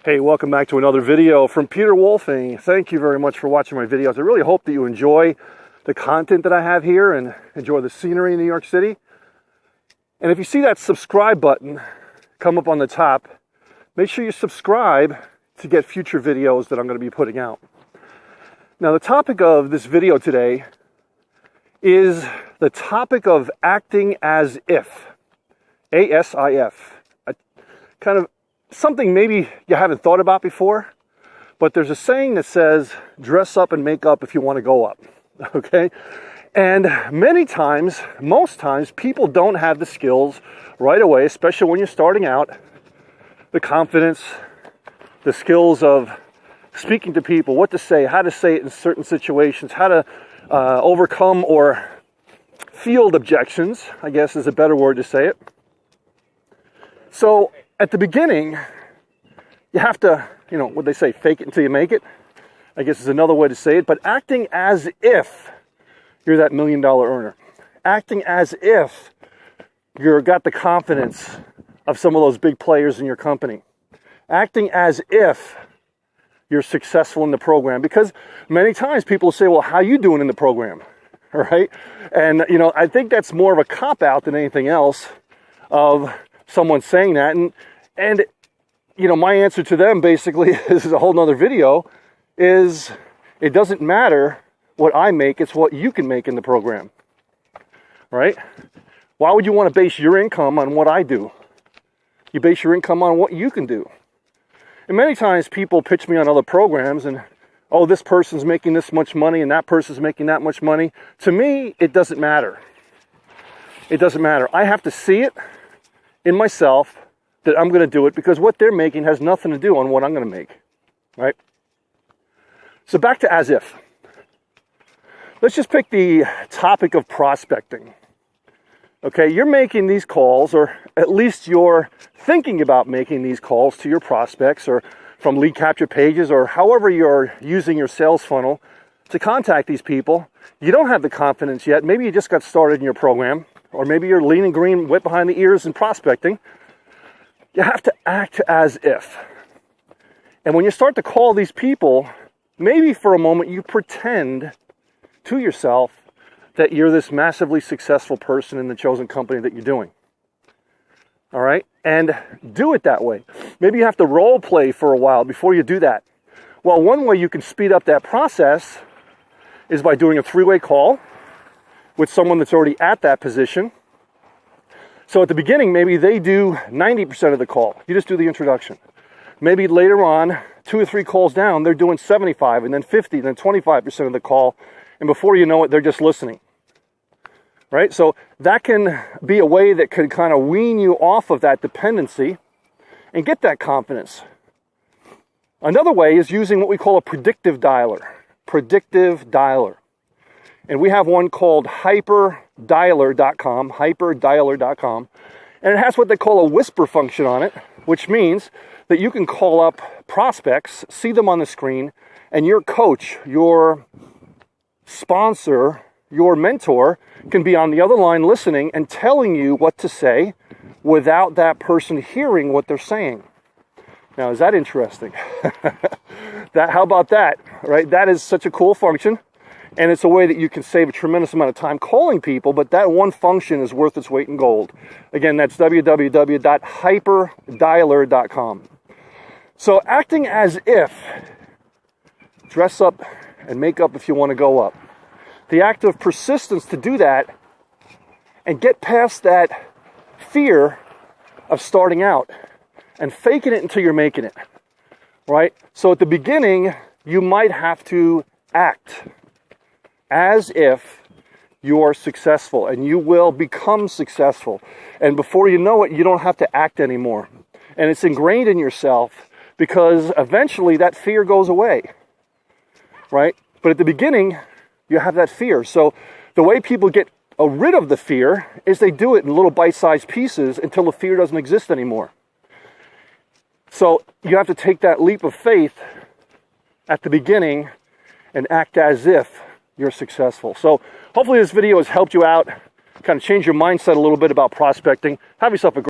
Hey, welcome back to another video from Peter Wolfing. Thank you very much for watching my videos. I really hope that you enjoy the content that I have here and enjoy the scenery in New York City. And if you see that subscribe button come up on the top, make sure you subscribe to get future videos that I'm going to be putting out. Now, the topic of this video today is the topic of acting as if. A-S-I-F. Kind of something maybe you haven't thought about before, but there's a saying that says, dress up and make up if you want to go up, okay? And many times, most times, people don't have the skills right away, especially when you're starting out, the confidence, the skills of speaking to people, what to say, how to say it in certain situations, how to overcome or field objections, I guess is a better word to say it. So, at the beginning, you have to, what they say, fake it until you make it. I guess is another way to say it. But acting as if you're that $1 million earner. Acting as if you've got the confidence of some of those big players in your company. Acting as if you're successful in the program. Because many times people say, well, how are you doing in the program? All right? And, I think that's more of a cop-out than anything else of someone saying that. And my answer to them basically, this is a whole nother video, is it doesn't matter what I make, it's what you can make in the program, right? Why would you want to base your income on what I do? You base your income on what you can do. And many times people pitch me on other programs and, oh, this person's making this much money and that person's making that much money. To me, it doesn't matter. It doesn't matter. I have to see it in myself that I'm going to do it because what they're making has nothing to do on what I'm going to make, right? So back to as if. Let's just pick the topic of prospecting. Okay, you're making these calls, or at least you're thinking about making these calls to your prospects or from lead capture pages or however you're using your sales funnel to contact these people. You don't have the confidence yet. Maybe you just got started in your program, or maybe you're leaning green, wet behind the ears in prospecting. You have to act as if. And when you start to call these people, maybe for a moment you pretend to yourself that you're this massively successful person in the chosen company that you're doing. All right? And do it that way. Maybe you have to role play for a while before you do that. Well, one way you can speed up that process is by doing a three-way call with someone that's already at that position. So at the beginning, maybe they do 90% of the call. You just do the introduction. Maybe later on, 2 or 3 calls down, they're doing 75 and then 50 and then 25% of the call. And before you know it, they're just listening. Right? So that can be a way that could kind of wean you off of that dependency and get that confidence. Another way is using what we call a predictive dialer. Predictive dialer. And we have one called hyperdialer.com, and it has what they call a whisper function on it, which means that you can call up prospects, see them on the screen, and your coach, your sponsor, your mentor can be on the other line listening and telling you what to say without that person hearing what they're saying. Now, is that interesting? How about that, right? That is such a cool function. And it's a way that you can save a tremendous amount of time calling people, but that one function is worth its weight in gold. Again, that's www.hyperdialer.com. So acting as if, dress up and make up if you want to go up. The act of persistence to do that and get past that fear of starting out and faking it until you're making it, right? So at the beginning, you might have to act as if you are successful, and you will become successful. And before you know it, you don't have to act anymore. And it's ingrained in yourself because eventually that fear goes away, right? But at the beginning, you have that fear. So the way people get rid of the fear is they do it in little bite-sized pieces until the fear doesn't exist anymore. So you have to take that leap of faith at the beginning and act as if you're successful. So hopefully this video has helped you out, kind of change your mindset a little bit about prospecting. Have yourself a great